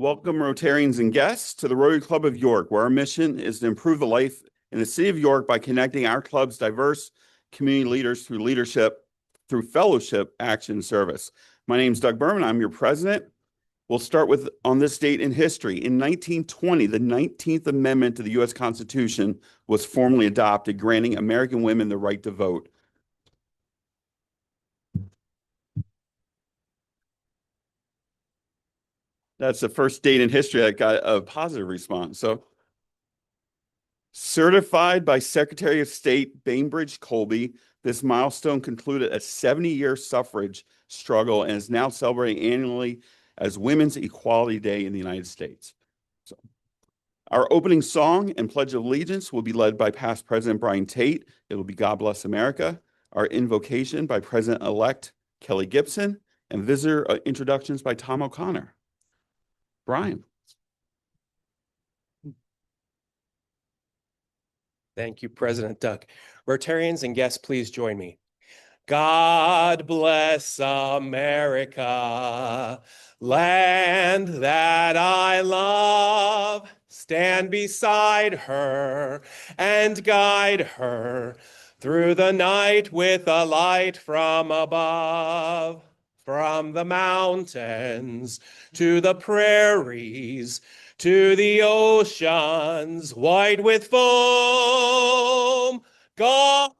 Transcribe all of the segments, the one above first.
Welcome, Rotarians and guests, to the Rotary Club of York, where our mission is to improve the life in the city of York by connecting our club's diverse community leaders through fellowship, action, and service. My name is Doug Berman. I'm your president. We'll start with on this date in history. In 1920, the 19th Amendment to the U.S. Constitution was formally adopted, granting American women the right to vote. That's the first date in history that got a positive response. So, certified by Secretary of State Bainbridge Colby, this milestone concluded a 70-year suffrage struggle and is now celebrated annually as Women's Equality Day in the United States. So, our opening song and Pledge of Allegiance will be led by past President Brian Tate. It will be God Bless America. Our invocation by President-elect Kelly Gibson, and visitor introductions by Tom O'Connor. Brian. Thank you, President Doug. Rotarians and guests, please join me. God bless America, land that I love. Stand beside her and guide her through the night with a light from above. From the mountains to the prairies, to the oceans white with foam. God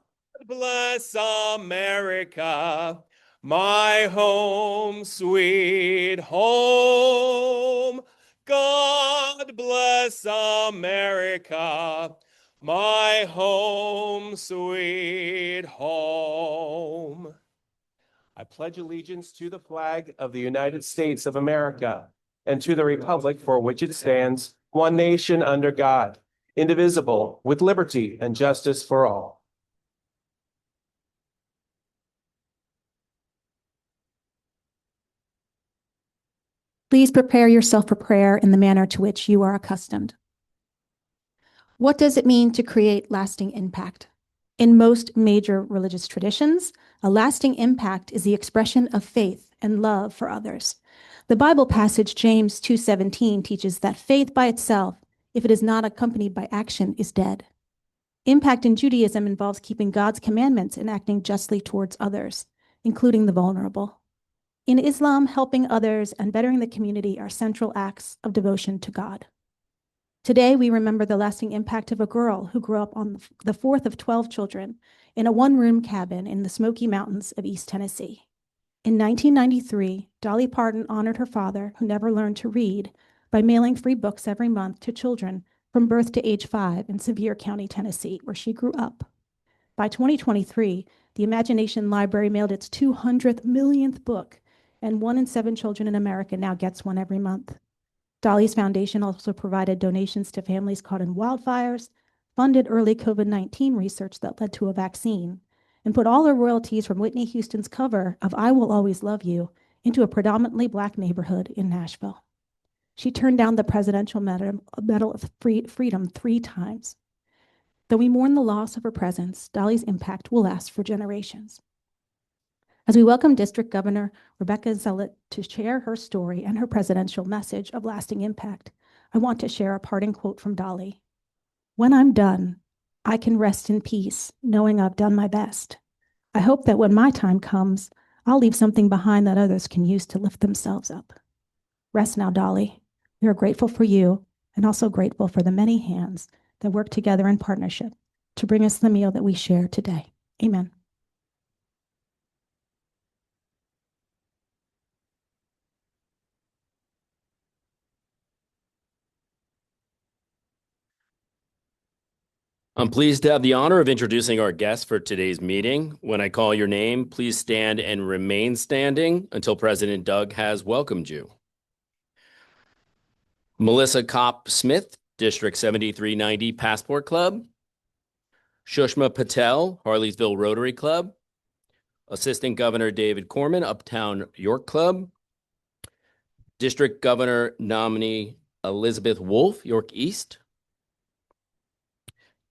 bless America, my home, sweet home. God bless America, my home, sweet home. I pledge allegiance to the flag of the United States of America and to the republic for which it stands, one nation under God, indivisible, with liberty and justice for all. Please prepare yourself for prayer in the manner to which you are accustomed. What does it mean to create lasting impact? In most major religious traditions, a lasting impact is the expression of faith and love for others. The Bible passage, James 2:17, teaches that faith by itself, if it is not accompanied by action, is dead. Impact in Judaism involves keeping God's commandments and acting justly towards others, including the vulnerable. In Islam, helping others and bettering the community are central acts of devotion to God. Today, we remember the lasting impact of a girl who grew up on the fourth of 12 children in a one-room cabin in the Smoky Mountains of East Tennessee. In 1993, Dolly Parton honored her father, who never learned to read, by mailing free books every month to children from birth to age 5 in Sevier County, Tennessee, where she grew up. By 2023, the Imagination Library mailed its 200th millionth book, and 1 in 7 children in America now gets one every month. Dolly's foundation also provided donations to families caught in wildfires, funded early COVID-19 research that led to a vaccine, and put all her royalties from Whitney Houston's cover of I Will Always Love You into a predominantly Black neighborhood in Nashville. She turned down the Presidential Medal of Freedom 3 times. Though we mourn the loss of her presence, Dolly's impact will last for generations. As we welcome District Governor Rebecca Zalit to share her story and her presidential message of lasting impact, I want to share a parting quote from Dolly. "When I'm done, I can rest in peace, knowing I've done my best. I hope that when my time comes, I'll leave something behind that others can use to lift themselves up. Rest now, Dolly. We are grateful for you and also grateful for the many hands that work together in partnership to bring us the meal that we share today. Amen." I'm pleased to have the honor of introducing our guests for today's meeting. When I call your name, please stand and remain standing until President Doug has welcomed you. Melissa Kopp-Smith, District 7390 Passport Club. Shushma Patel, Harleysville Rotary Club. Assistant Governor David Corman, Uptown York Club. District Governor nominee Elizabeth Wolfe, York East.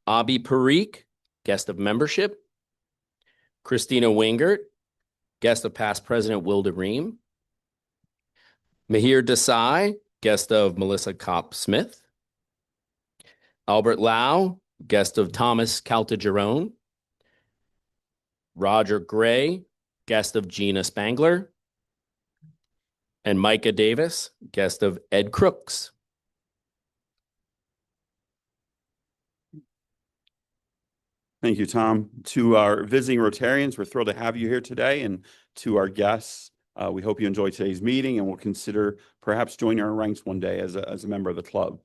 Abi Parikh, guest of membership. Christina Wingert, guest of past President Will DeReam. Mahir Desai, guest of Melissa Kopp-Smith. Albert Lau, guest of Thomas Caltagirone. Roger Gray, guest of Gina Spangler. And Micah Davis, guest of Ed Crooks. Thank you, Tom. To our visiting Rotarians, we're thrilled to have you here today. And to our guests, we hope you enjoy today's meeting and will consider perhaps joining our ranks one day as a member of the club.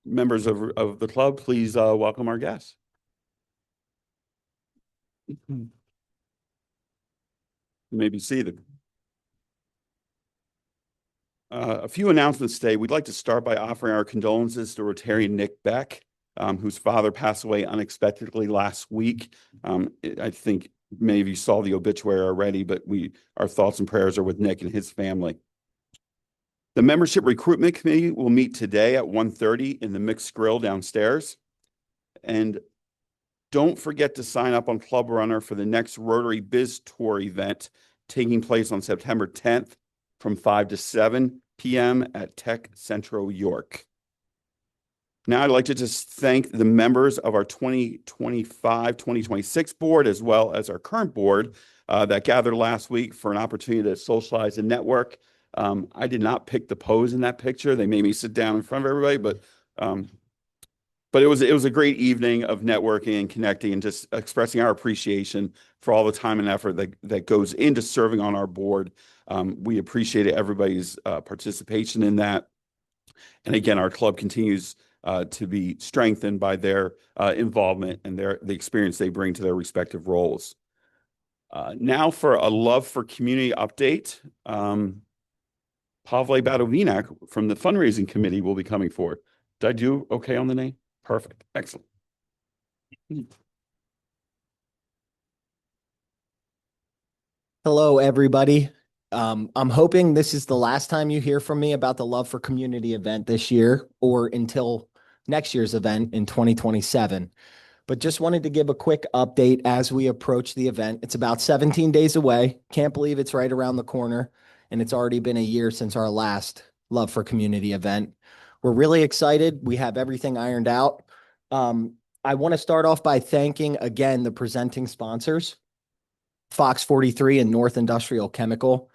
Members of the club, please welcome our guests. You may be seated. A few announcements today. We'd like to start by offering our condolences to Rotarian Nick Beck, whose father passed away unexpectedly last week. I think many of you saw the obituary already, but our thoughts and prayers are with Nick and his family. The Membership Recruitment Committee will meet today at 1:30 in the Mixed Grill downstairs. And don't forget to sign up on Club Runner for the next Rotary Biz Tour event taking place on September 10th from 5 to 7 p.m. at Tech Central York. Now I'd like to just thank the members of our 2025-2026 board, as well as our current board that gathered last week for an opportunity to socialize and network. I did not pick the pose in that picture. They made me sit down in front of everybody, but it was a great evening of networking and connecting and just expressing our appreciation for all the time and effort that goes into serving on our board. We appreciated everybody's participation in that. And again, our club continues to be strengthened by their involvement and the experience they bring to their respective roles. Now for a Love for Community update. Pavle Badovinak from the fundraising committee will be coming forward. Did I do okay on the name? Perfect. Excellent. Hello, everybody. I'm hoping this is the last time you hear from me about the Love for Community event this year or until next year's event in 2027. But just wanted to give a quick update as we approach the event. It's about 17 days away. Can't believe it's right around the corner. And it's already been a year since our last Love for Community event. We're really excited. We have everything ironed out. I want to start off by thanking again the presenting sponsors, Fox 43 and North Industrial Chemical.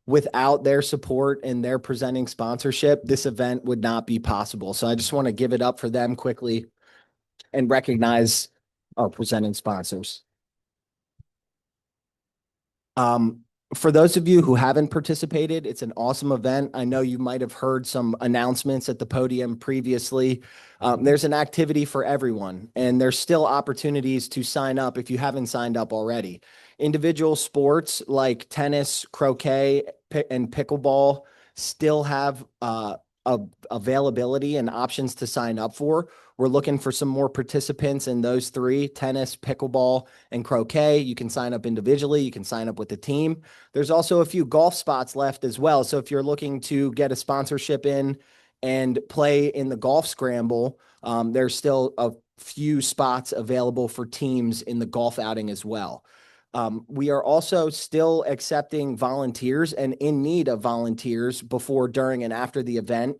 Without their support and their presenting sponsorship, this event would not be possible. So I just want to give it up for them quickly and recognize our presenting sponsors. For those of you who haven't participated, it's an awesome event. I know you might have heard some announcements at the podium previously. There's an activity for everyone, and there's still opportunities to sign up if you haven't signed up already. Individual sports like tennis, croquet, and pickleball still have availability and options to sign up for. We're looking for some more participants in those three: tennis, pickleball, and croquet. You can sign up individually. You can sign up with the team. There's also a few golf spots left as well. So if you're looking to get a sponsorship in and play in the golf scramble, there's still a few spots available for teams in the golf outing as well. We are also still accepting volunteers and in need of volunteers before, during, and after the event.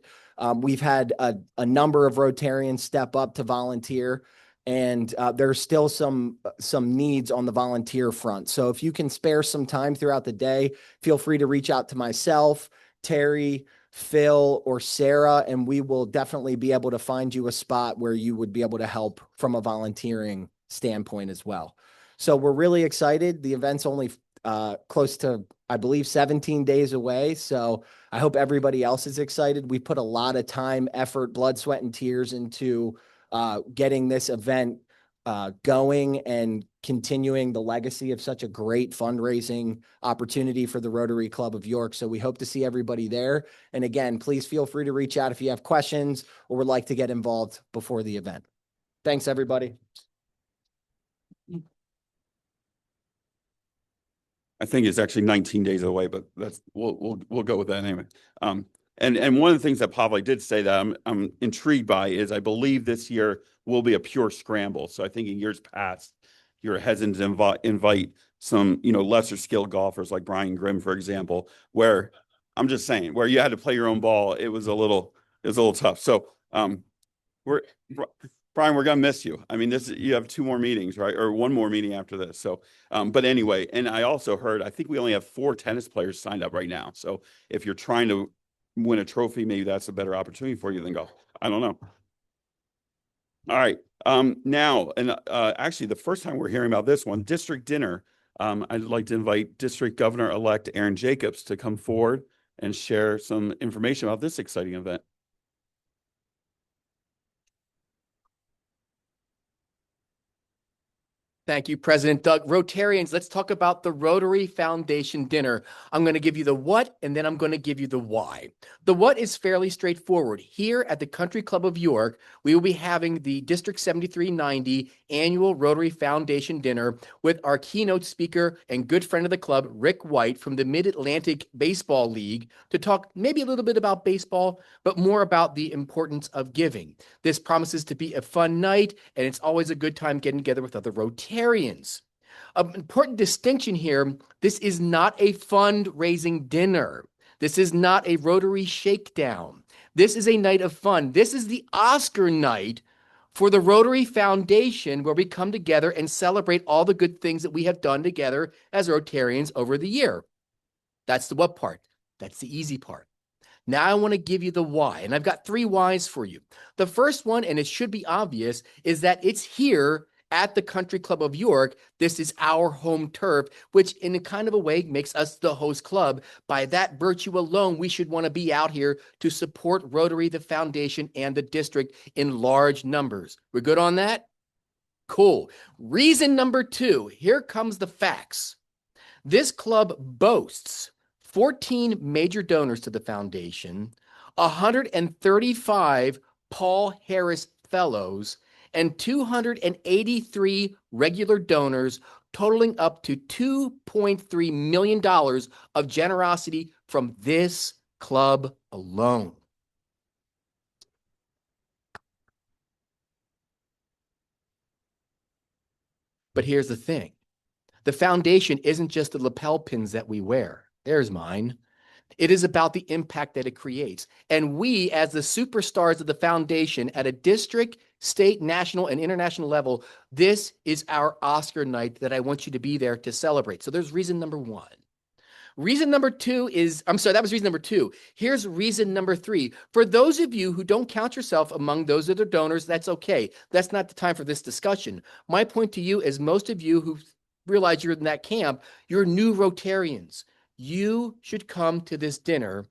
We've had a number of Rotarians step up to volunteer, and there's still some needs on the volunteer front. So if you can spare some time throughout the day, feel free to reach out to myself, Terry, Phil, or Sarah, and we will definitely be able to find you a spot where you would be able to help from a volunteering standpoint as well. So we're really excited. The event's only close to, I believe, 17 days away. So I hope everybody else is excited. We put a lot of time, effort, blood, sweat, and tears into getting this event going and continuing the legacy of such a great fundraising opportunity for the Rotary Club of York. So we hope to see everybody there. And again, please feel free to reach out if you have questions or would like to get involved before the event. Thanks, everybody. I think it's actually 19 days away, but we'll go with that anyway. And one of the things that Pavle did say that I'm intrigued by is I believe this year will be a pure scramble. So I think in years past, you're hesitant to invite some lesser skilled golfers like Brian Grimm, for example, where I'm just saying, where you had to play your own ball, it was a little tough. So, we're Brian, we're gonna miss you. I mean, you have 2 more meetings, right? Or 1 more meeting after this. So, but anyway, and I also heard, I think we only have 4 tennis players signed up right now. So if you're trying to win a trophy, maybe that's a better opportunity for you than golf. I don't know. All right. Now, and actually, the first time we're hearing about this one, district dinner. I'd like to invite District Governor-elect Aaron Jacobs to come forward and share some information about this exciting event. Thank you, President Doug. Rotarians, let's talk about the Rotary Foundation dinner. I'm going to give you the what, and then I'm going to give you the why. The what is fairly straightforward. Here at the Country Club of York, we will be having the District 7390 annual Rotary Foundation dinner with our keynote speaker and good friend of the club, Rick White from the Mid-Atlantic Baseball League, to talk maybe a little bit about baseball, but more about the importance of giving. This promises to be a fun night, and it's always a good time getting together with other Rotarians. An important distinction here, this is not a fundraising dinner. This is not a Rotary shakedown. This is a night of fun. This is the Oscar night for the Rotary Foundation, where we come together and celebrate all the good things that we have done together as Rotarians over the year. That's the what part. That's the easy part. Now I want to give you the why, and I've got 3 whys for you. The first one, and it should be obvious, is that it's here at the Country Club of York. This is our home turf, which in a kind of a way makes us the host club. By that virtue alone, we should want to be out here to support Rotary, the foundation, and the district in large numbers. We're good on that? Cool. Reason number 2, here comes the facts. This club boasts 14 major donors to the foundation, 135 Paul Harris Fellows, and 283 regular donors, totaling up to $2.3 million of generosity from this club alone. But here's the thing. The foundation isn't just the lapel pins that we wear. There's mine. It is about the impact that it creates. And we, as the superstars of the foundation at a district, state, national, and international level, this is our Oscar night that I want you to be there to celebrate. So there's reason number 1. Reason number 2 is, I'm sorry, that was reason number 2. Here's reason number 3. For those of you who don't count yourself among those that are donors, that's okay. That's not the time for this discussion. My point to you is most of you who realize you're in that camp, you're new Rotarians. You should come to this dinner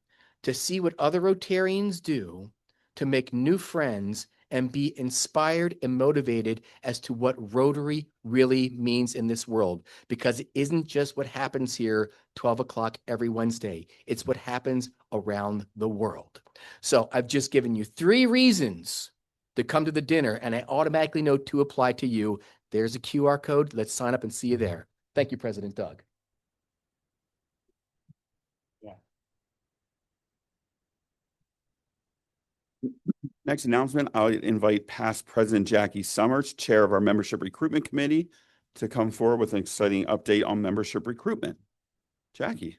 to see what other Rotarians do, to make new friends, and be inspired and motivated as to what Rotary really means in this world. Because it isn't just what happens here 12 o'clock every Wednesday. It's what happens around the world. So I've just given you 3 reasons to come to the dinner, and I automatically know 2 apply to you. There's a QR code. Let's sign up and see you there. Thank you, President Doug. Next announcement, I'll invite past President Jackie Summers, Chair of our Membership Recruitment Committee, to come forward with an exciting update on membership recruitment. Jackie.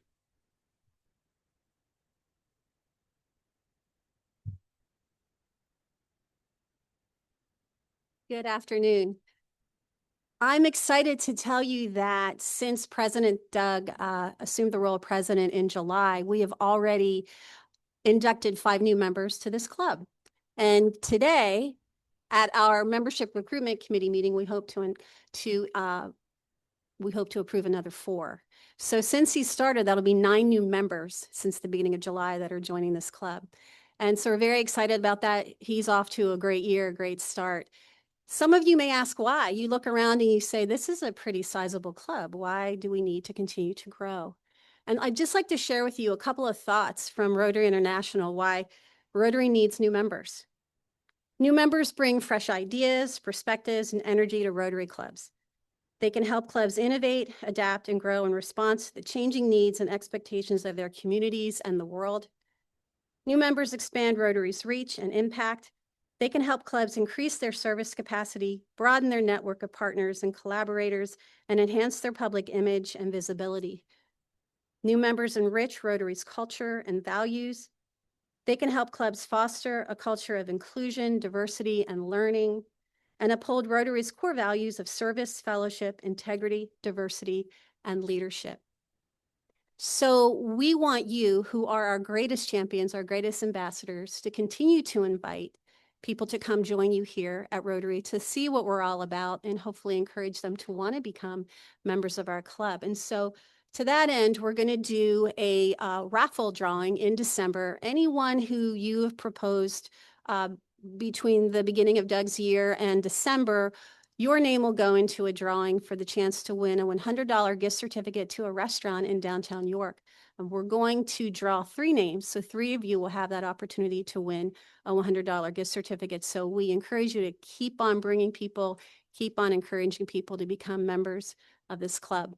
Good afternoon. I'm excited to tell you that since President Doug assumed the role of president in July, we have already inducted 5 new members to this club. And today, at our Membership Recruitment Committee meeting, we hope to approve another 4. So since he started, that'll be 9 new members since the beginning of July that are joining this club. And so we're very excited about that. He's off to a great year, a great start. Some of you may ask why. You look around and you say, this is a pretty sizable club. Why do we need to continue to grow? And I'd just like to share with you a couple of thoughts from Rotary International why Rotary needs new members. New members bring fresh ideas, perspectives, and energy to Rotary clubs. They can help clubs innovate, adapt, and grow in response to the changing needs and expectations of their communities and the world. New members expand Rotary's reach and impact. They can help clubs increase their service capacity, broaden their network of partners and collaborators, and enhance their public image and visibility. New members enrich Rotary's culture and values. They can help clubs foster a culture of inclusion, diversity, and learning, and uphold Rotary's core values of service, fellowship, integrity, diversity, and leadership. So we want you, who are our greatest champions, our greatest ambassadors, to continue to invite people to come join you here at Rotary to see what we're all about and hopefully encourage them to want to become members of our club. And so to that end, we're going to do a raffle drawing in December. Anyone who you have proposed between the beginning of Doug's year and December, your name will go into a drawing for the chance to win a $100 gift certificate to a restaurant in downtown York. And we're going to draw 3 names. So 3 of you will have that opportunity to win a $100 gift certificate. So we encourage you to keep on bringing people, keep on encouraging people to become members of this club.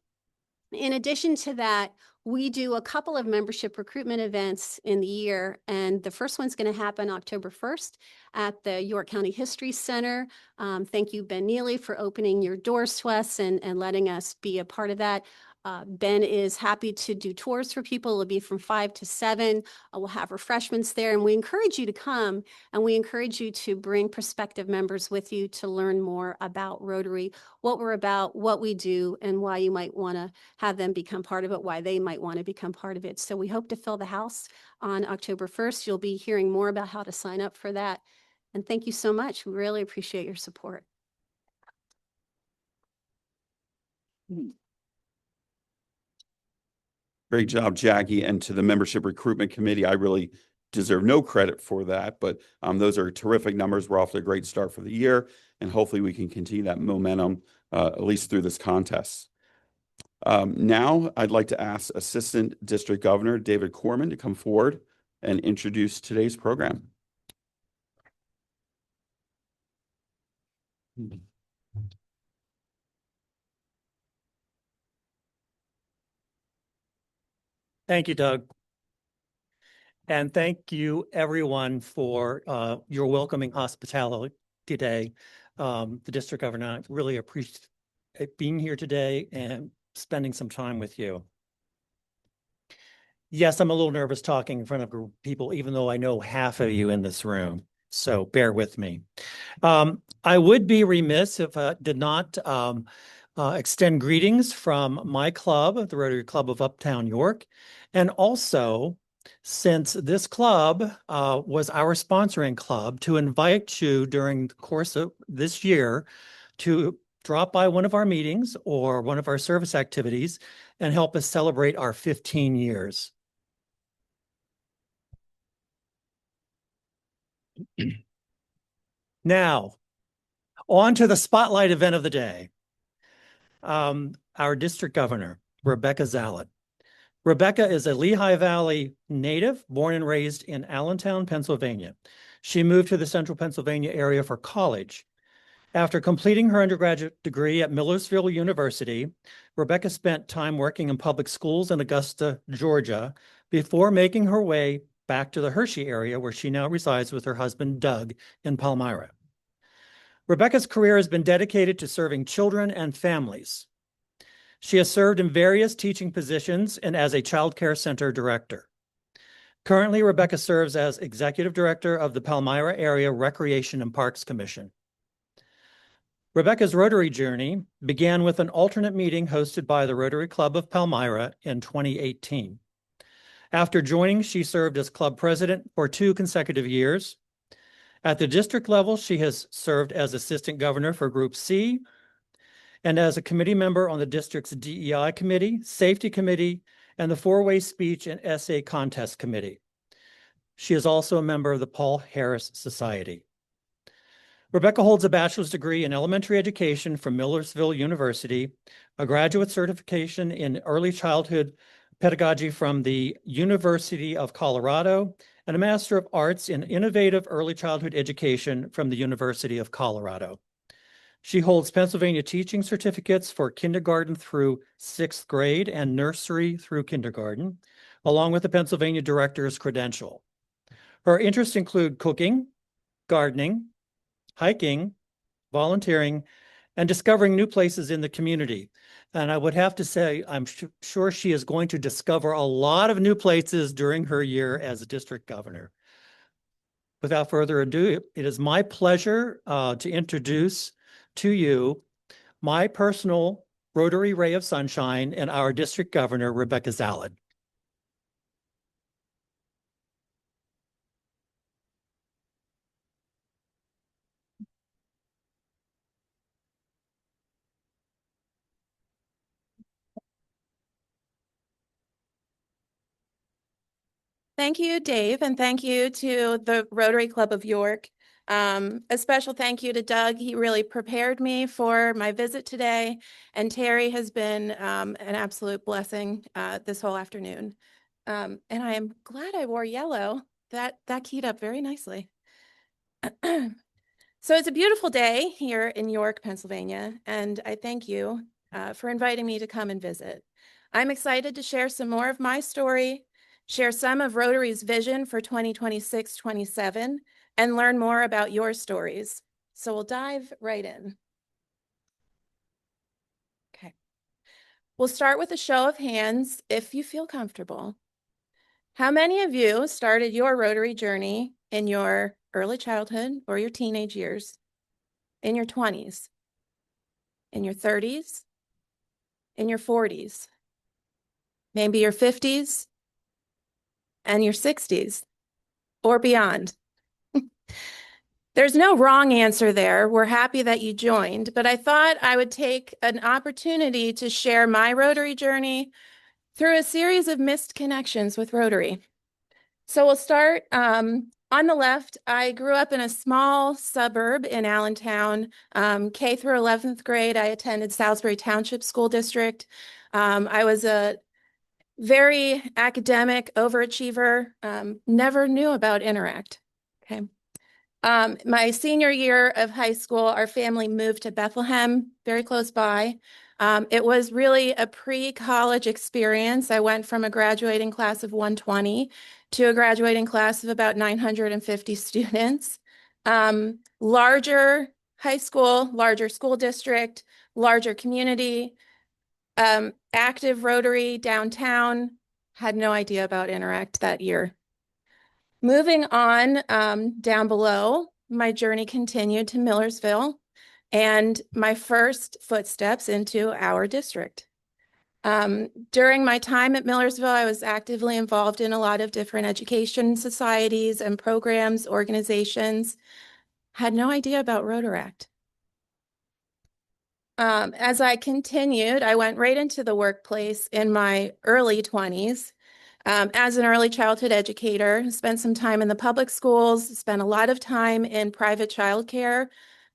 In addition to that, we do a couple of membership recruitment events in the year, and the first one's going to happen October 1st at the York County History Center. Thank you, Ben Neely, for opening your doors to us and letting us be a part of that. Ben is happy to do tours for people. It'll be from 5 to 7. We'll have refreshments there, and we encourage you to come, and we encourage you to bring prospective members with you to learn more about Rotary, what we're about, what we do, and why you might want to have them become part of it, why they might want to become part of it. So we hope to fill the house on October 1st. You'll be hearing more about how to sign up for that. And thank you so much. We really appreciate your support. Great job, Jackie. And to the Membership Recruitment Committee, I really deserve no credit for that, but those are terrific numbers. We're off to a great start for the year, and hopefully we can continue that momentum, at least through this contest. Now I'd like to ask Assistant District Governor David Corman to come forward and introduce today's program. Thank you, Doug. And thank you, everyone, for your welcoming hospitality today. The District Governor and I really appreciate being here today and spending some time with you. Yes, I'm a little nervous talking in front of a group of people, even though I know half of you in this room. So bear with me. I would be remiss if I did not extend greetings from my club, the Rotary Club of Uptown York. And also, since this club was our sponsoring club, to invite you during the course of this year to drop by one of our meetings or one of our service activities and help us celebrate our 15 years. Now, on to the spotlight event of the day. Our district governor, Rebecca Zalit. Rebecca is a Lehigh Valley native, born and raised in Allentown, Pennsylvania. She moved to the central Pennsylvania area for college. After completing her undergraduate degree at Millersville University, Rebecca spent time working in public schools in Augusta, Georgia, before making her way back to the Hershey area, where she now resides with her husband, Doug, in Palmyra. Rebecca's career has been dedicated to serving children and families. She has served in various teaching positions and as a child care center director. Currently, Rebecca serves as executive director of the Palmyra Area Recreation and Parks Commission. Rebecca's Rotary journey began with an alternate meeting hosted by the Rotary Club of Palmyra in 2018. After joining, she served as club president for 2 consecutive years. At the district level, she has served as assistant governor for Group C and as a committee member on the district's DEI committee, safety committee, and the 4-way speech and essay contest committee. She is also a member of the Paul Harris Society. Rebecca holds a bachelor's degree in elementary education from Millersville University, a graduate certification in early childhood pedagogy from the University of Colorado, and a Master of Arts in Innovative Early Childhood Education from the University of Colorado. She holds Pennsylvania teaching certificates for kindergarten through 6th grade and nursery through kindergarten, along with the Pennsylvania Director's Credential. Her interests include cooking, gardening, hiking, volunteering, and discovering new places in the community. And I would have to say, I'm sure she is going to discover a lot of new places during her year as a district governor. Without further ado, it is my pleasure to introduce to you my personal Rotary ray of sunshine and our district governor, Rebecca Zalit. Thank you, Dave, and thank you to the Rotary Club of York. A special thank you to Doug. He really prepared me for my visit today, and Terry has been an absolute blessing this whole afternoon. And I am glad I wore yellow. That keyed up very nicely. So it's a beautiful day here in York, Pennsylvania, and I thank you for inviting me to come and visit. I'm excited to share some more of my story, share some of Rotary's vision for 2026-27, and learn more about your stories. So we'll dive right in. Okay. We'll start with a show of hands if you feel comfortable. How many of you started your Rotary journey in your early childhood or your teenage years, in your 20s, in your 30s, in your 40s, maybe your 50s, and your 60s, or beyond? There's no wrong answer there. We're happy that you joined, but I thought I would take an opportunity to share my Rotary journey through a series of missed connections with Rotary. So we'll start on the left. I grew up in a small suburb in Allentown. K through 11th grade, I attended Salisbury Township School District. I was a very academic overachiever, never knew about Interact. Okay. My senior year of high school, our family moved to Bethlehem, very close by. It was really a pre-college experience. I went from a graduating class of 120 to a graduating class of about 950 students. Larger high school, larger school district, larger community, active Rotary downtown. Had no idea about Interact that year. Moving on down below, my journey continued to Millersville and my first footsteps into our district. During my time at Millersville, I was actively involved in a lot of different education societies and programs, organizations. Had no idea about Rotaract. As I continued, I went right into the workplace in my early 20s. As an early childhood educator, spent some time in the public schools, spent a lot of time in private childcare.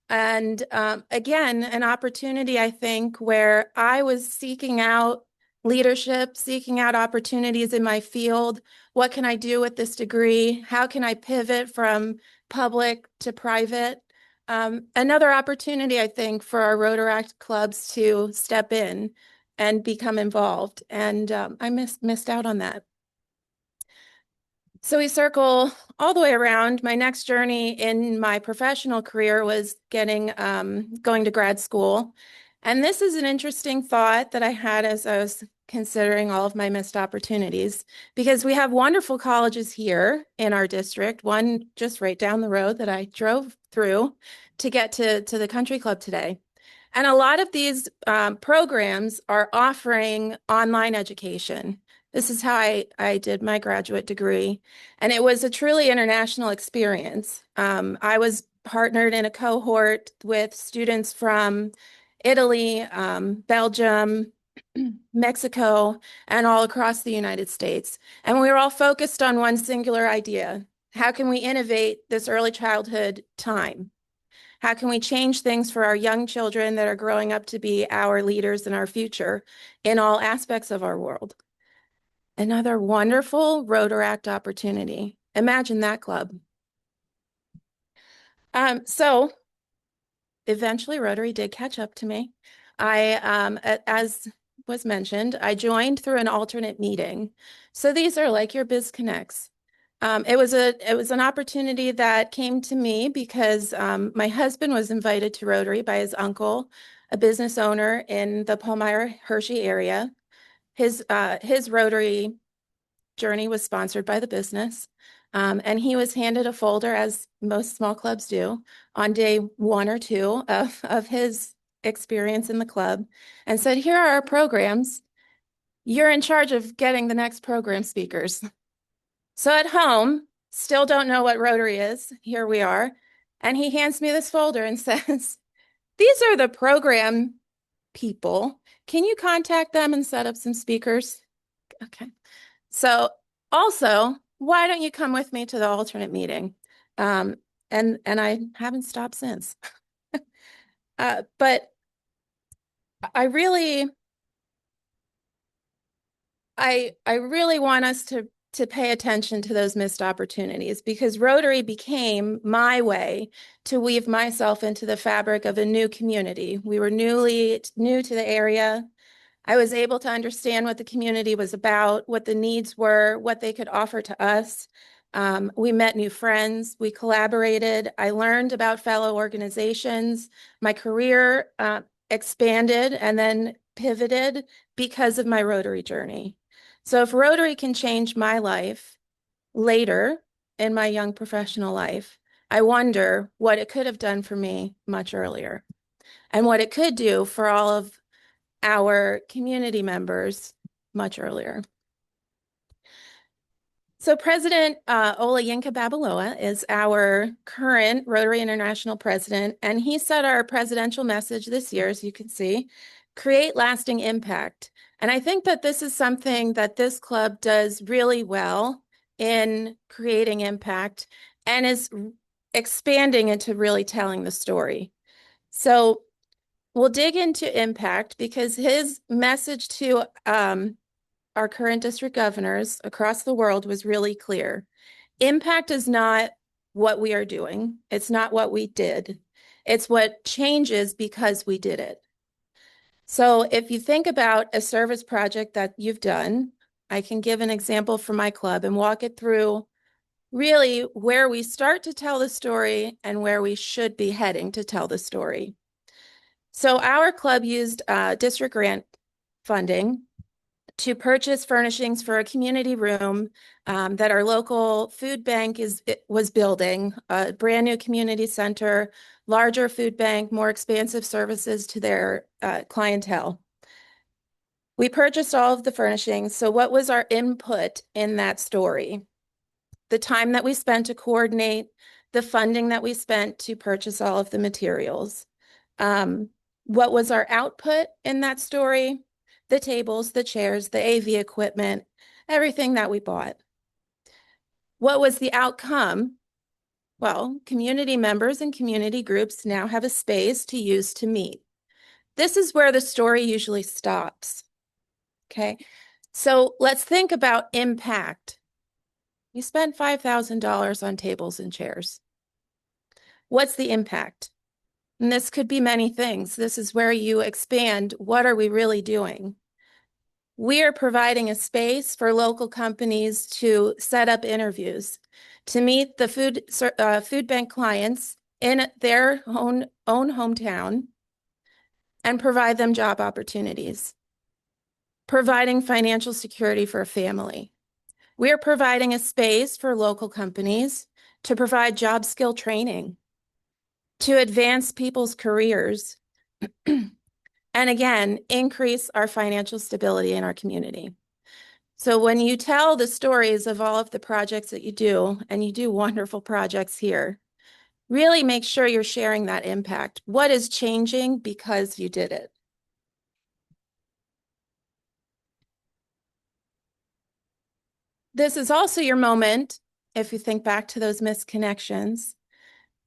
And again, an opportunity, I think, where I was seeking out leadership, seeking out opportunities in my field. What can I do with this degree? How can I pivot from public to private? Another opportunity, I think, for our Rotaract clubs to step in and become involved. And I missed out on that. So we circle all the way around. My next journey in my professional career was going to grad school. And this is an interesting thought that I had as I was considering all of my missed opportunities, because we have wonderful colleges here in our district, one just right down the road that I drove through to get to the country club today. And a lot of these programs are offering online education. This is how I did my graduate degree. And it was a truly international experience. I was partnered in a cohort with students from Italy, Belgium, Mexico, and all across the United States. And we were all focused on one singular idea. How can we innovate this early childhood time? How can we change things for our young children that are growing up to be our leaders in our future in all aspects of our world? Another wonderful Rotaract opportunity. Imagine that club. So eventually Rotary did catch up to me. As was mentioned, I joined through an alternate meeting. So these are like your biz connects. It was an opportunity that came to me because my husband was invited to Rotary by his uncle, a business owner in the Palmyra Hershey area. His Rotary journey was sponsored by the business. And he was handed a folder, as most small clubs do, on day 1 or 2 of his experience in the club, and said, here are our programs. You're in charge of getting the next program speakers. So at home, still don't know what Rotary is. Here we are. And he hands me this folder and says, these are the program people. Can you contact them and set up some speakers? Okay. So also, why don't you come with me to the alternate meeting? And I haven't stopped since. But I really want us to pay attention to those missed opportunities, because Rotary became my way to weave myself into the fabric of a new community. We were new to the area. I was able to understand what the community was about, what the needs were, what they could offer to us. We met new friends, we collaborated. I learned about fellow organizations. My career expanded and then pivoted because of my Rotary journey. So if Rotary can change my life later in my young professional life, I wonder what it could have done for me much earlier, and what it could do for all of our community members much earlier. So President Ola Yinka Babaloa is our current Rotary International president, and he set our presidential message this year, as you can see, create lasting impact. And I think that this is something that this club does really well in creating impact, and is expanding into really telling the story. So we'll dig into impact, because his message to our current district governors across the world was really clear. Impact is not what we are doing. It's not what we did. It's what changes because we did it. So if you think about a service project that you've done, I can give an example from my club and walk it through really where we start to tell the story and where we should be heading to tell the story. So our club used district grant funding to purchase furnishings for a community room that our local food bank was building, a brand new community center, larger food bank, more expansive services to their clientele. We purchased all of the furnishings. So what was our input in that story? The time that we spent to coordinate, the funding that we spent to purchase all of the materials. What was our output in that story? The tables, the chairs, the AV equipment, everything that we bought. What was the outcome? Well, community members and community groups now have a space to use to meet. This is where the story usually stops. Okay, so let's think about impact. You spent $5,000 on tables and chairs. What's the impact? And this could be many things. This is where you expand. What are we really doing? We are providing a space for local companies to set up interviews, to meet the food bank clients in their own hometown, and provide them job opportunities, providing financial security for a family. We are providing a space for local companies to provide job skill training, to advance people's careers, and again, increase our financial stability in our community. So when you tell the stories of all of the projects that you do, and you do wonderful projects here, really make sure you're sharing that impact. What is changing because you did it? This is also your moment, if you think back to those missed connections,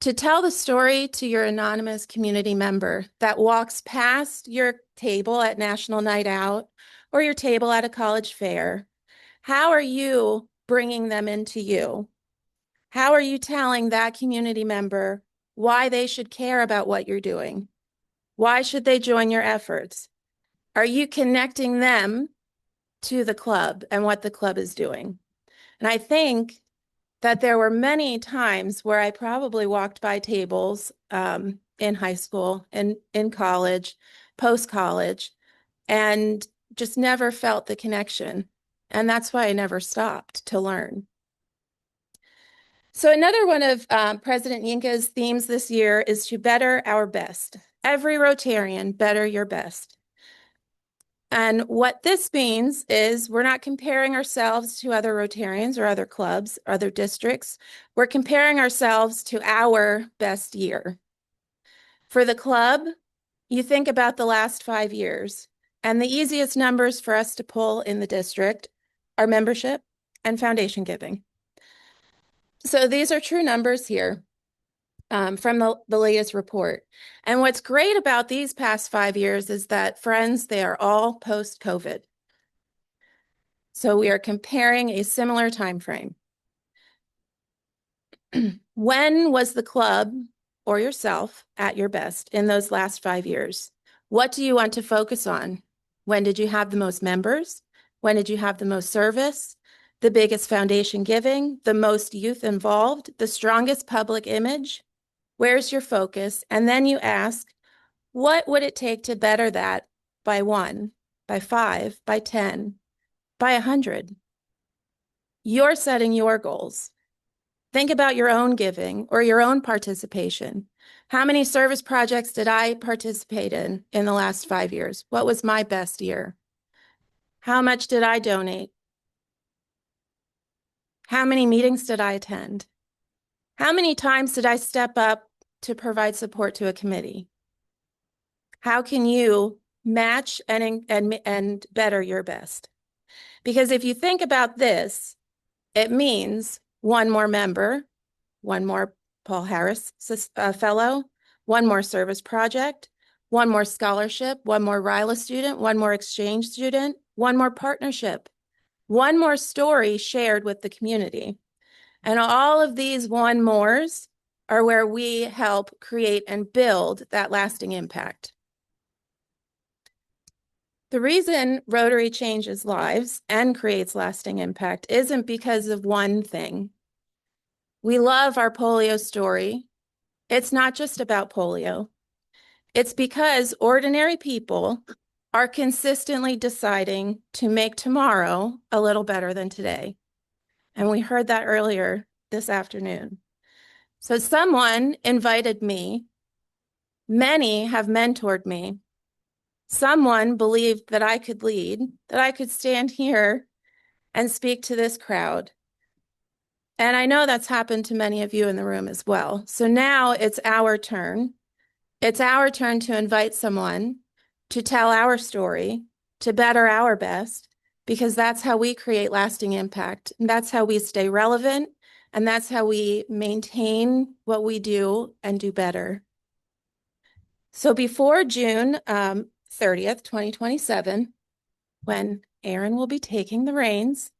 to tell the story to your anonymous community member that walks past your table at National Night Out or your table at a college fair. How are you bringing them into you? How are you telling that community member why they should care about what you're doing? Why should they join your efforts? Are you connecting them to the club and what the club is doing? And I think that there were many times where I probably walked by tables in high school and in college, post-college, and just never felt the connection. And that's why I never stopped to learn. So another one of President Yinka's themes this year is to better our best. Every Rotarian, better your best. And what this means is we're not comparing ourselves to other Rotarians or other clubs, or other districts. We're comparing ourselves to our best year. For the club, you think about the last 5 years, and the easiest numbers for us to pull in the district are membership and foundation giving. So these are true numbers here from the latest report. And what's great about these past 5 years is that, friends, they are all post-COVID. So we are comparing a similar time frame. When was the club or yourself at your best in those last 5 years? What do you want to focus on? When did you have the most members? When did you have the most service? The biggest foundation giving, the most youth involved, the strongest public image? Where's your focus? And then you ask, what would it take to better that by 1, by 5, by 10, by 100? You're setting your goals. Think about your own giving or your own participation. How many service projects did I participate in the last 5 years? What was my best year? How much did I donate? How many meetings did I attend? How many times did I step up to provide support to a committee? How can you match and better your best? Because if you think about this, it means 1 more member, 1 more Paul Harris fellow, 1 more service project, 1 more scholarship, 1 more RILA student, 1 more exchange student, 1 more partnership, 1 more story shared with the community. And all of these 1 mores are where we help create and build that lasting impact. The reason Rotary changes lives and creates lasting impact isn't because of one thing. We love our polio story. It's not just about polio. It's because ordinary people are consistently deciding to make tomorrow a little better than today. And we heard that earlier this afternoon. So someone invited me. Many have mentored me. Someone believed that I could lead, that I could stand here and speak to this crowd. And I know that's happened to many of you in the room as well. So now it's our turn. It's our turn to invite someone to tell our story, to better our best, because that's how we create lasting impact. And that's how we stay relevant. And that's how we maintain what we do and do better. So before June 30th, 2027, when Aaron will be taking the reins,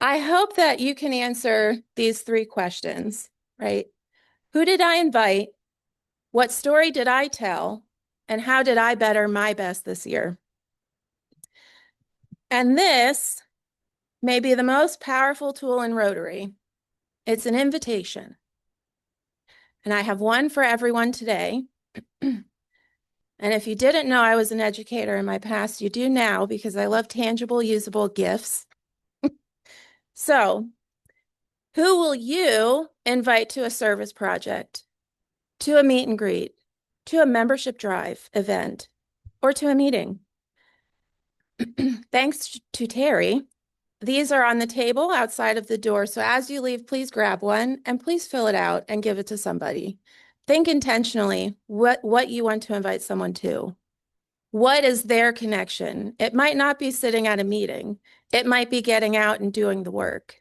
I hope that you can answer these 3 questions, right? Who did I invite? What story did I tell? And how did I better my best this year? And this may be the most powerful tool in Rotary. It's an invitation. And I have one for everyone today. And if you didn't know I was an educator in my past, you do now, because I love tangible, usable gifts. So, who will you invite to a service project, to a meet and greet, to a membership drive event, or to a meeting? Thanks to Terry, these are on the table outside of the door. So as you leave, please grab one and please fill it out and give it to somebody. Think intentionally what you want to invite someone to. What is their connection? It might not be sitting at a meeting. It might be getting out and doing the work.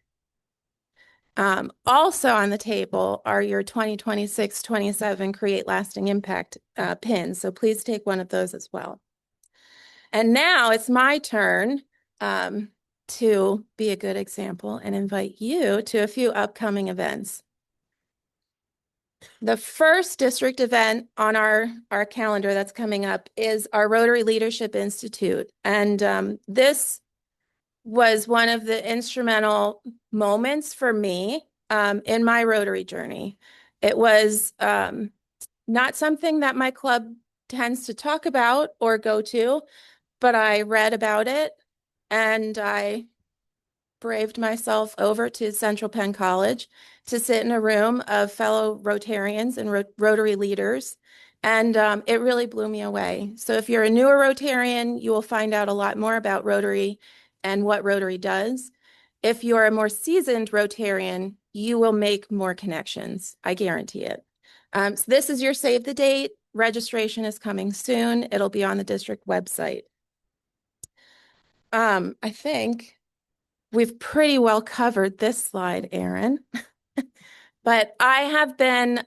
Also on the table are your 2026-27 Create Lasting Impact pins. So please take one of those as well. And now it's my turn to be a good example and invite you to a few upcoming events. The first district event on our calendar that's coming up is our Rotary Leadership Institute. And this was one of the instrumental moments for me in my Rotary journey. It was not something that my club tends to talk about or go to, but I read about it and I braved myself over to Central Penn College to sit in a room of fellow Rotarians and Rotary leaders. And it really blew me away. So if you're a newer Rotarian, you will find out a lot more about Rotary and what Rotary does. If you're a more seasoned Rotarian, you will make more connections. I guarantee it. So this is your save the date. Registration is coming soon. It'll be on the district website. I think we've pretty well covered this slide, Erin. But I have been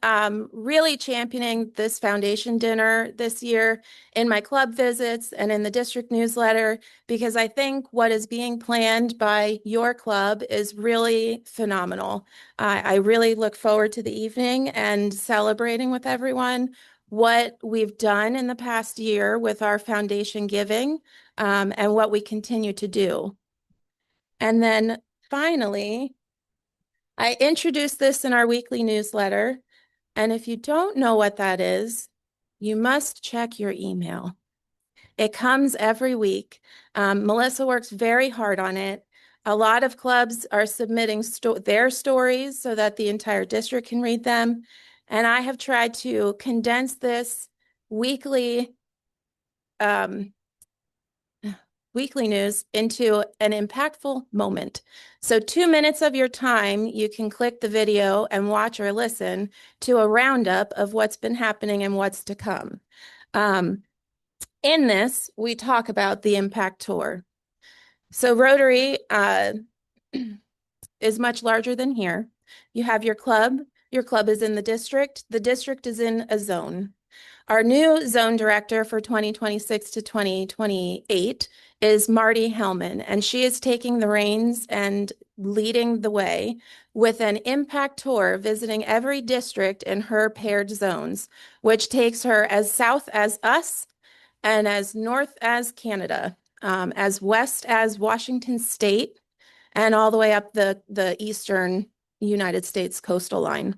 really championing this foundation dinner this year in my club visits and in the district newsletter, because I think what is being planned by your club is really phenomenal. I really look forward to the evening and celebrating with everyone what we've done in the past year with our foundation giving and what we continue to do. And then finally, I introduced this in our weekly newsletter, and if you don't know what that is, you must check your email. It comes every week. Melissa works very hard on it. A lot of clubs are submitting their stories so that the entire district can read them, and I have tried to condense this weekly news into an impactful moment. So 2 minutes of your time, you can click the video and watch or listen to a roundup of what's been happening and what's to come. In this, we talk about the Impact Tour. So Rotary is much larger than here. You have your club. Your club is in the district. The district is in a zone. Our new zone director for 2026 to 2028 is Marty Hellman, and she is taking the reins and leading the way with an impact tour, visiting every district in her paired zones, which takes her as south as us and as north as Canada, as west as Washington State, and all the way up the eastern United States coastal line.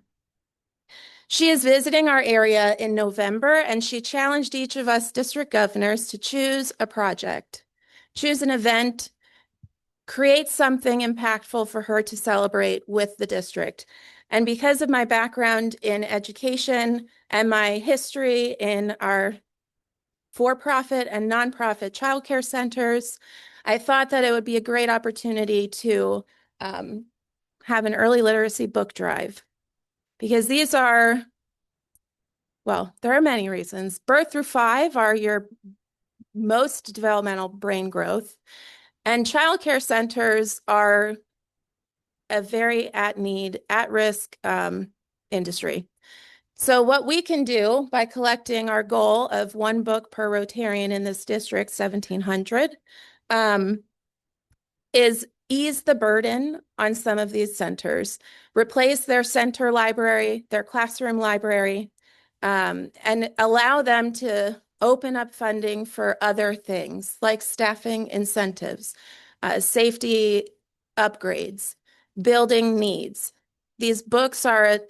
She is visiting our area in November, and she challenged each of us district governors to choose a project, choose an event, create something impactful for her to celebrate with the district. And because of my background in education and my history in our for-profit and nonprofit childcare centers, I thought that it would be a great opportunity to have an early literacy book drive. Because these are, well, there are many reasons. Birth through 5 are your most developmental brain growth, and childcare centers are a very at-need, at-risk industry. So what we can do by collecting our goal of 1 book per Rotarian in this district, 1,700, is ease the burden on some of these centers, replace their center library, their classroom library, and allow them to open up funding for other things like staffing incentives, safety upgrades, building needs. These books are a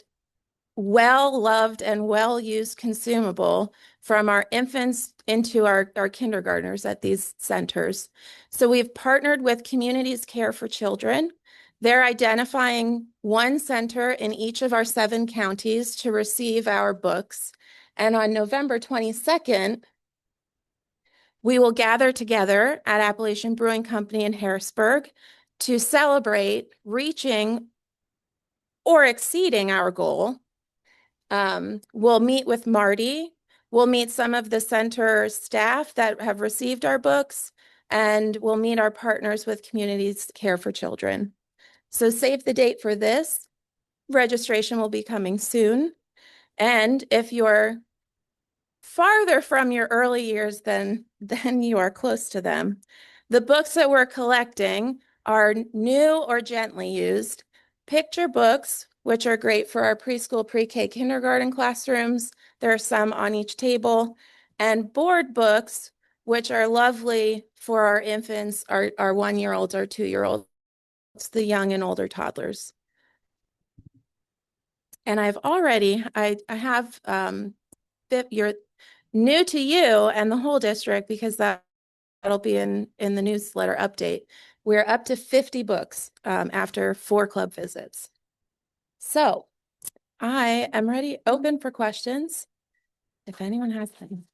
well-loved and well-used consumable from our infants into our kindergartners at these centers. So we've partnered with Communities Care for Children. They're identifying 1 center in each of our 7 counties to receive our books. And on November 22nd, we will gather together at Appalachian Brewing Company in Harrisburg to celebrate reaching or exceeding our goal. We'll meet with Marty. We'll meet some of the center staff that have received our books, and we'll meet our partners with Communities Care for Children. So save the date for this. Registration will be coming soon. And if you're farther from your early years than you are close to them, the books that we're collecting are new or gently used, picture books, which are great for our preschool, pre-K, kindergarten classrooms. There are some on each table, and board books, which are lovely for our infants, our 1-year-olds, our 2-year-olds, the young and older toddlers. And I have, you're new to you and the whole district because that'll be in the newsletter update. We're up to 50 books after 4 club visits. So I am open for questions if anyone has them.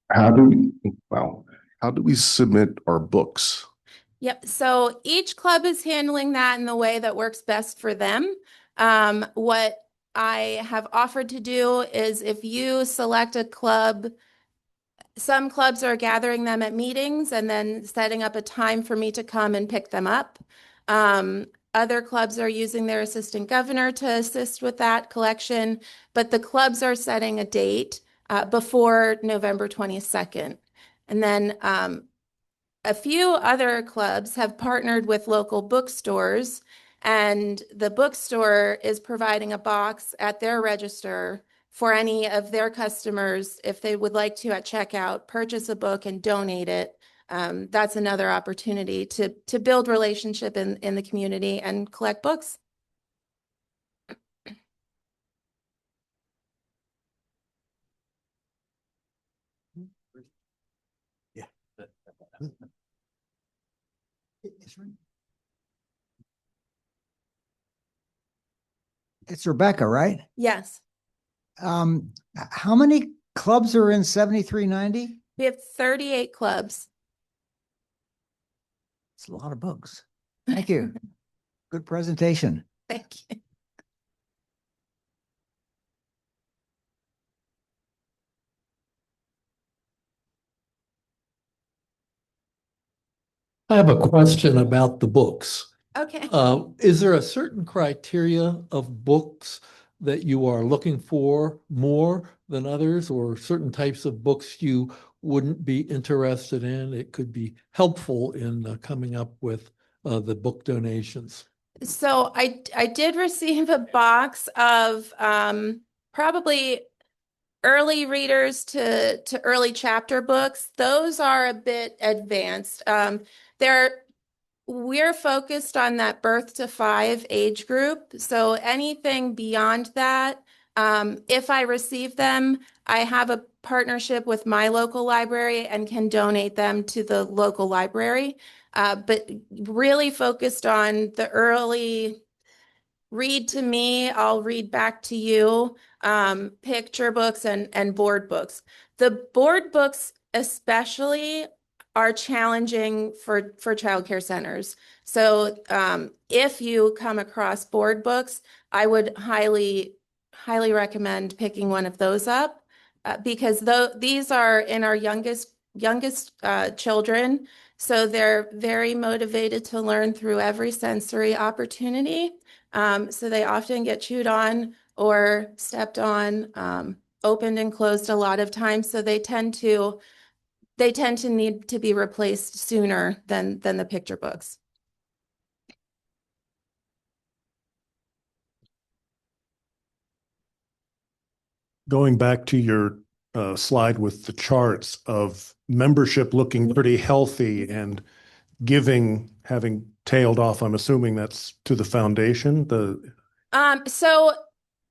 How do how do we submit our books? Yep. So each club is handling that in the way that works best for them. What I have offered to do is if you select a club, some clubs are gathering them at meetings and then setting up a time for me to come and pick them up. Other clubs are using their assistant governor to assist with that collection, but the clubs are setting a date before November 22nd. And then a few other clubs have partnered with local bookstores, and the bookstore is providing a box at their register for any of their customers if they would like to at checkout purchase a book and donate it. That's another opportunity to build relationship in the community and collect books. It's Rebecca, right? Yes, How many clubs are in 7390? we have 38 clubs. It's a lot of books. Thank you. Good presentation. Thank you. I have a question about the books. Okay. Is there a certain criteria of books that you are looking for more than others, or certain types of books you wouldn't be interested in? It could be helpful in coming up with the book donations. So I did receive a box of probably early readers to early chapter books. Those are a bit advanced. We're focused on that birth to 5 age group. So anything beyond that, if I receive them, I have a partnership with my local library and can donate them to the local library. But really focused on the early read to me, I'll read back to you, picture books and board books. The board books especially are challenging for childcare centers. So if you come across board books, I would highly recommend picking one of those up because these are in our youngest children. So they're very motivated to learn through every sensory opportunity. So they often get chewed on or stepped on, opened and closed a lot of times. So they tend to need to be replaced sooner than the picture books. Going back to your slide with the charts of membership looking pretty healthy and giving having tailed off, I'm assuming that's to the foundation. So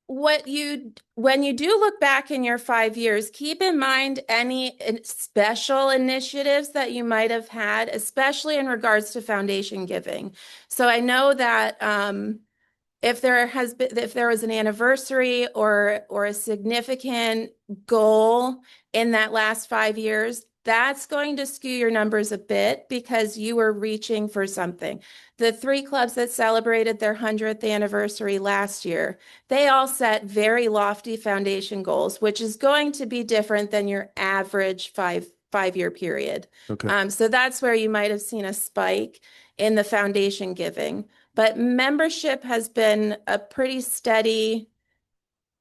when you do look back in your 5 years, keep in mind any special initiatives that you might have had, especially in regards to foundation giving. So I know that if there was an anniversary or a significant goal in that last 5 years, that's going to skew your numbers a bit because you were reaching for something. The 3 clubs that celebrated their 100th anniversary last year, they all set very lofty foundation goals, which is going to be different than your average five-year period. Okay. So that's where you might have seen a spike in the foundation giving. But membership has been a pretty steady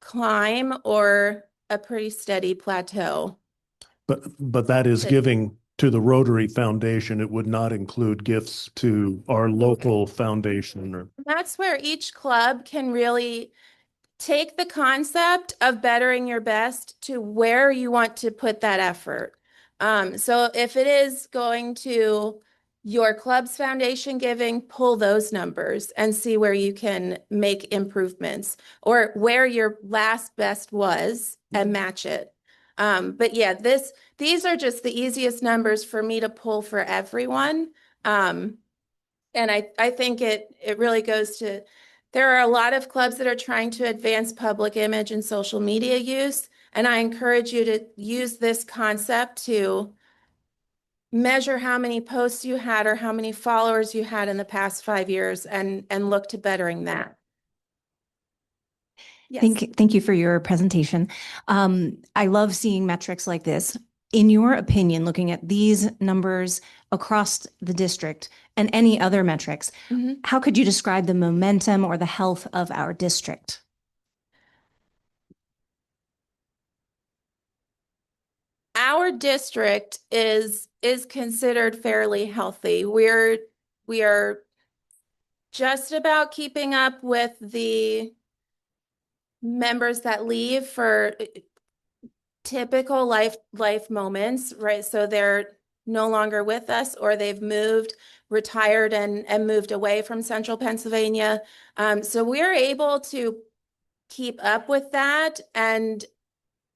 climb or a pretty steady plateau. But that is But- giving to the Rotary Foundation. It would not include gifts to our local foundation or. That's where each club can really take the concept of bettering your best to where you want to put that effort. So if it is going to your club's foundation giving, pull those numbers and see where you can make improvements or where your last best was and match it. But yeah, these are just the easiest numbers for me to pull for everyone. And I think it really goes to, there are a lot of clubs that are trying to advance public image and social media use. And I encourage you to use this concept to measure how many posts you had or how many followers you had in the past 5 years and look to bettering that. Yes. Thank you for your presentation. I love seeing metrics like this. In your opinion, looking at these numbers across the district and any other metrics, how could you describe the momentum or the health of our district? Our district is considered fairly healthy. We are just about keeping up with the members that leave for typical life moments, right? So they're no longer with us or they've moved, retired and moved away from central Pennsylvania. So we're able to keep up with that and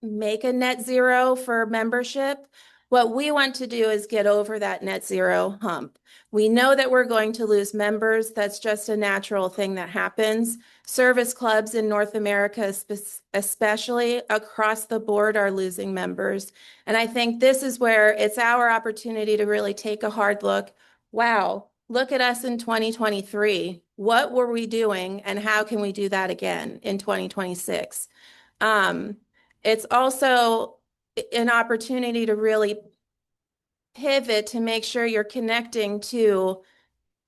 make a net zero for membership. What we want to do is get over that net zero hump. We know that we're going to lose members. That's just a natural thing that happens. Service clubs in North America, especially across the board, are losing members. And I think this is where it's our opportunity to really take a hard look. Wow, look at us in 2023. What were we doing and how can we do that again in 2026? It's also an opportunity to really pivot to make sure you're connecting to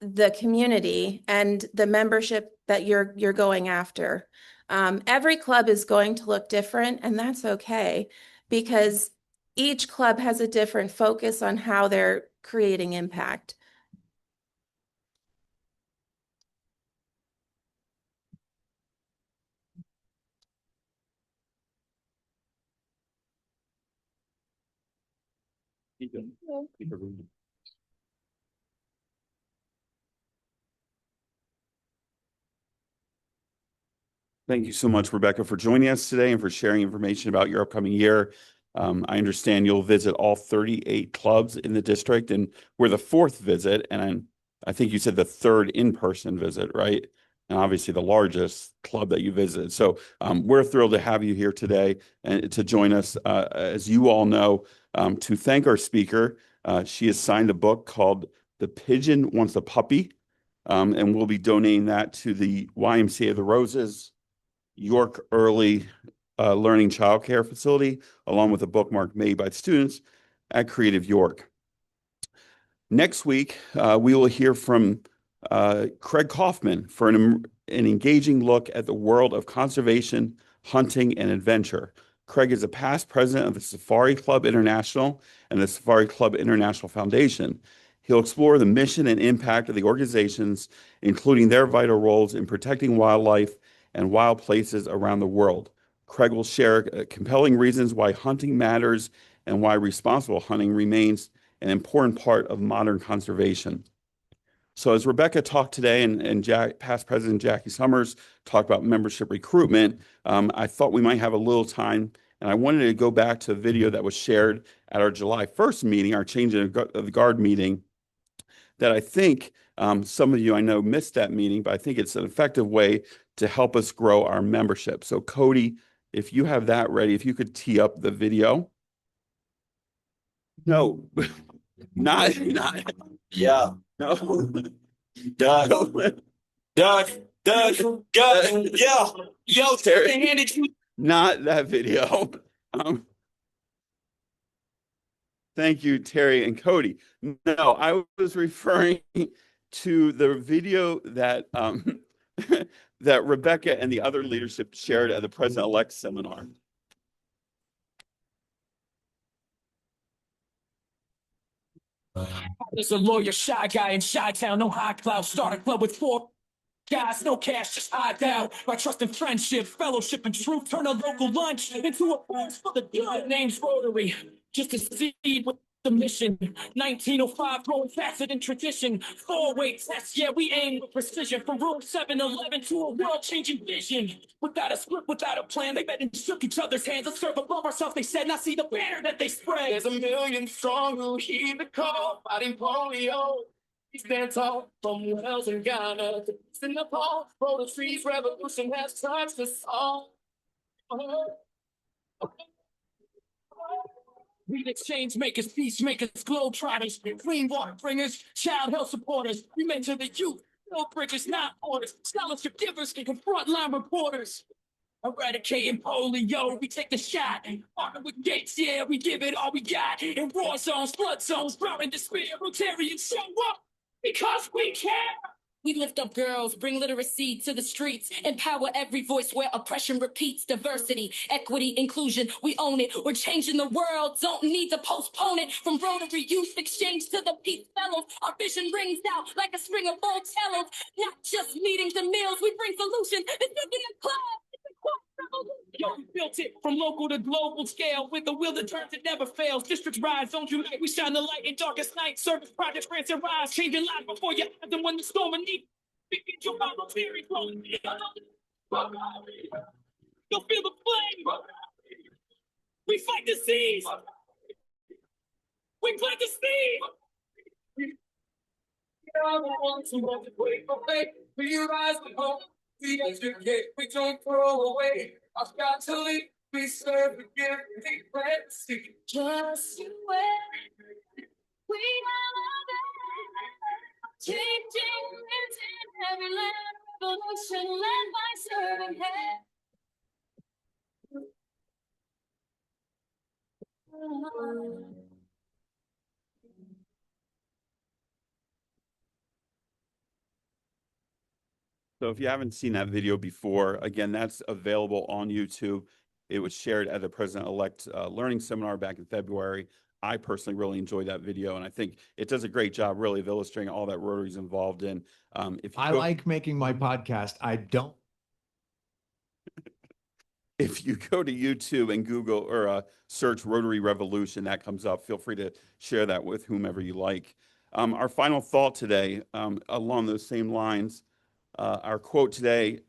the community and the membership that you're going after. Every club is going to look different, and that's okay because each club has a different focus on how they're creating impact. Thank you so much, Rebecca, for joining us today and for sharing information about your upcoming year. I understand you'll visit all 38 clubs in the district, and we're the fourth visit, and I think you said the third in-person visit, right? And obviously the largest club that you visited. So we're thrilled to have you here today and to join us. As you all know, to thank our speaker, she has signed a book called The Pigeon Wants a Puppy, and we'll be donating that to the YMCA of the Roses York Early Learning Child Care Facility, along with a bookmark made by students at Creative York. Next week, we will hear from Craig Kaufman for an engaging look at the world of conservation, hunting, and adventure. Craig is a past president of the Safari Club International and the Safari Club International Foundation. He'll explore the mission and impact of the organizations, including their vital roles in protecting wildlife and wild places around the world. Craig will share compelling reasons why hunting matters and why responsible hunting remains an important part of modern conservation. So as Rebecca talked today and past President Jackie Summers talked about membership recruitment, I thought we might have a little time, and I wanted to go back to a video that was shared at our July 1st meeting, our Change of the Guard meeting, that I think some of you I know missed that meeting, but I think it's an effective way to help us grow our membership. So Cody, if you have that ready, if you could tee up the video. No, not, Yeah. no. Doug. Yeah. Yo, Terry, not that video. Thank you, Terry and Cody. No, I was referring to the video that that Rebecca and the other leadership shared at the President-elect seminar. There's a lawyer, shy guy in Chi-Town, no high cloud. Start a club with 4 guys, no cash, just high down. By trust and friendship, fellowship and truth, turn a local lunch into a force for the good. Name's Rotary, just to succeed with the mission. 1905, growing faster than tradition. 4-way test, yeah, we aim with precision. From room 711 to a world-changing vision. Without a script, without a plan, they met and shook each other's hands. Let's serve above ourselves, they said, and I see the banner that they spread. There's a million strong who heed the call, fighting polio. We stand tall from Wales and Ghana to Nepal. Rotary's revolution has touched us all. We exchange makers, peacemakers, globetrotters, clean water bringers, child health supporters. We mentor the youth, no bridges, not orders. Scholarship givers and frontline reporters. Eradicating polio, we take the shot. Partner with Gates, yeah, we give it all we got. In war zones, flood zones, drowning despair, Rotarians show up because we care. We lift up girls, bring literacy to the streets, empower every voice where oppression repeats. Diversity, equity, inclusion, we own it. We're changing the world, don't need to postpone it. From Rotary Youth Exchange to the Peace Fellows, our vision rings out like a string of Botellos. Not just meetings and meals, we bring solutions. It's in the club. Yo, we built it from local to global scale with the wheel that turns, it never fails. Districts rise, zones unite, we shine the light in darkest night. Service projects, grants and rise, changing lives before you have them when the storm and need. We get your voluntary flowing. You'll feel the flame. We fight the seas. We plant the seed. We are the ones who won't wait for faith. We rise with hope. We educate, we don't throw away. I've got to leave, we serve, we give, we plant the seed. Just you wait. We are changing winds in every land. Revolution led by serving head. So if you haven't seen that video before, again, that's available on YouTube. It was shared at the President-elect Learning Seminar back in February. I personally really enjoyed that video, and I think it does a great job really of illustrating all that Rotary's involved in. If you like making my podcast. I don't. If you go to YouTube and Google or search Rotary Revolution, that comes up. Feel free to share that with whomever you like. Our final thought today, along those same lines, our quote today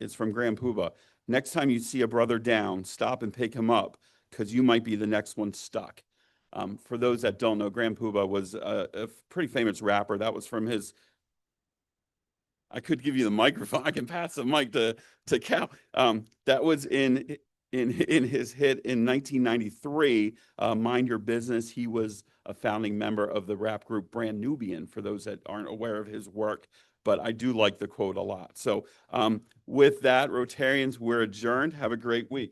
is from Grand Poobah. Next time you see a brother down, stop and pick him up because you might be the next one stuck. For those that don't know, Grand Poobah was a pretty famous rapper. That was from his, I could give you the microphone. I can pass the mic to Cal. That was in his hit in 1993, Mind Your Business. He was a founding member of the rap group Brand Nubian, for those that aren't aware of his work. But I do like the quote a lot. So with that, Rotarians, we're adjourned. Have a great week.